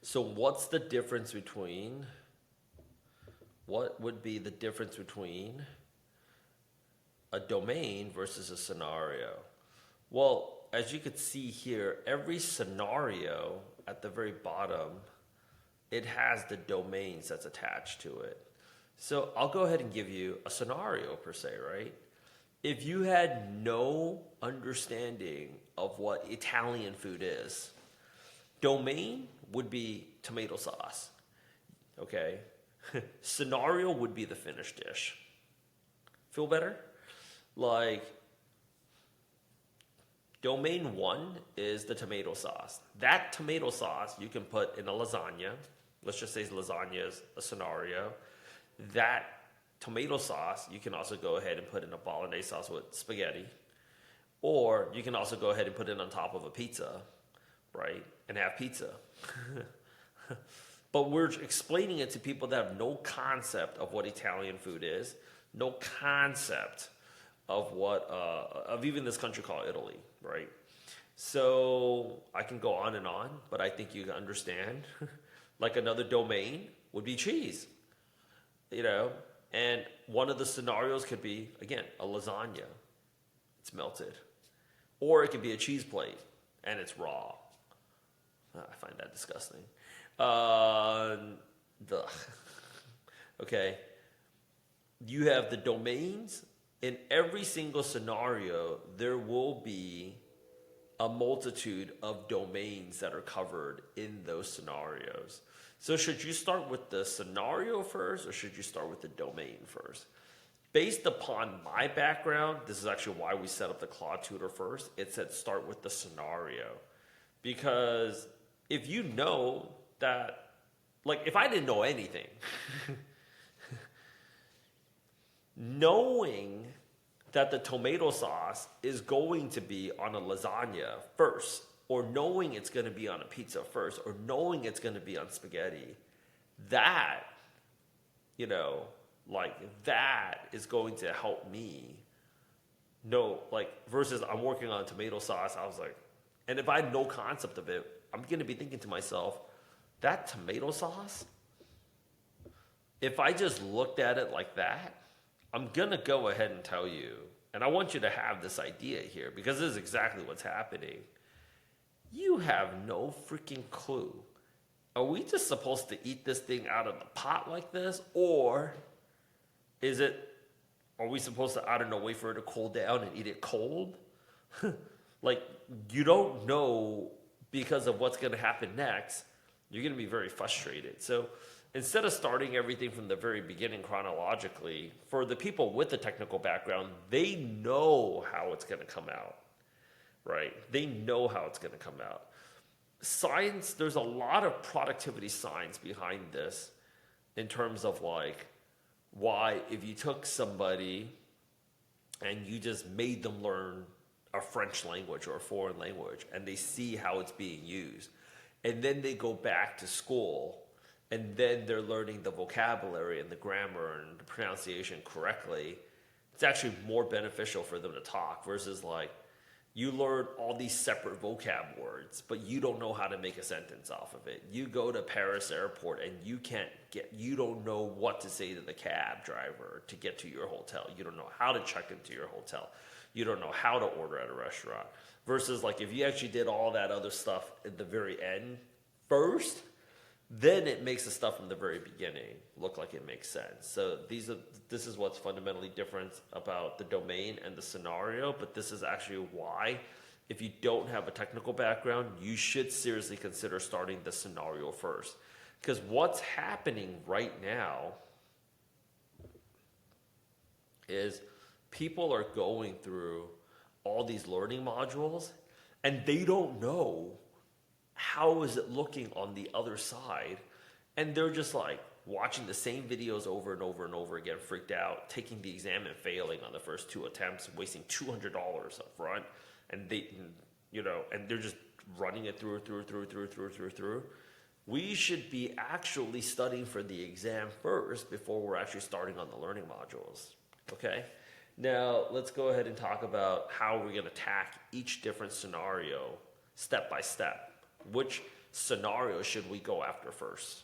So what would be the difference between a domain versus a scenario? Well, as you could see here, every scenario at the very bottom, it has the domains that's attached to it. So I'll go ahead and give you a scenario per se, right? If you had no understanding of what Italian food is, domain would be tomato sauce, okay? Scenario would be the finished dish. Feel better? Like, domain one is the tomato sauce. That tomato sauce you can put in a lasagna. Let's just say lasagna is a scenario. That tomato sauce you can also go ahead and put in a bolognese sauce with spaghetti. Or you can also go ahead and put it on top of a pizza, right? And have pizza. But we're explaining it to people that have no concept of what Italian food is, no concept of of even this country called Italy, right? So I can go on and on, but I think you understand. Like another domain would be cheese, and one of the scenarios could be, again, a lasagna. It's melted. Or it could be a cheese plate and it's raw. I find that disgusting. Okay. You have the domains. In every single scenario, there will be a multitude of domains that are covered in those scenarios. So should you start with the scenario first or should you start with the domain first? Based upon my background, this is actually why we set up the Claude tutor first. It said start with the scenario. Because if you know that, like if I didn't know anything, knowing that the tomato sauce is going to be on a lasagna first, or knowing it's going to be on a pizza first, or knowing it's going to be on spaghetti, that, that is going to help me know, versus I'm working on tomato sauce, I was like, and if I had no concept of it, I'm going to be thinking to myself, that tomato sauce, if I just looked at it like that, I'm going to go ahead and tell you, and I want you to have this idea here because this is exactly what's happening. You have no freaking clue. Are we just supposed to eat this thing out of the pot like this? Or are we supposed to, I don't know, wait for it to cool down and eat it cold? You don't know because of what's going to happen next. You're going to be very frustrated. So instead of starting everything from the very beginning chronologically, for the people with the technical background, they know how it's going to come out, right? They know how it's going to come out. Science, there's a lot of productivity science behind this in terms of why if you took somebody and you just made them learn a French language or a foreign language and they see how it's being used, and then they go back to school and then they're learning the vocabulary and the grammar and the pronunciation correctly, it's actually more beneficial for them to talk versus you learn all these separate vocab words, but you don't know how to make a sentence off of it. You go to Paris airport and you don't know what to say to the cab driver to get to your hotel. You don't know how to check into your hotel. You don't know how to order at a restaurant. Versus if you actually did all that other stuff at the very end first, then it makes the stuff from the very beginning look like it makes sense. So this is what's fundamentally different about the domain and the scenario, but this is actually why, if you don't have a technical background, you should seriously consider starting the scenario first. Because what's happening right now is people are going through all these learning modules and they don't know how is it looking on the other side, and they're just watching the same videos over and over and over again, freaked out, taking the exam and failing on the first 2 attempts, wasting $200 up front, and they're just running it through. We should be actually studying for the exam first before we're actually starting on the learning modules. Okay? Now, let's go ahead and talk about how we're going to attack each different scenario step by step. Which scenario should we go after first?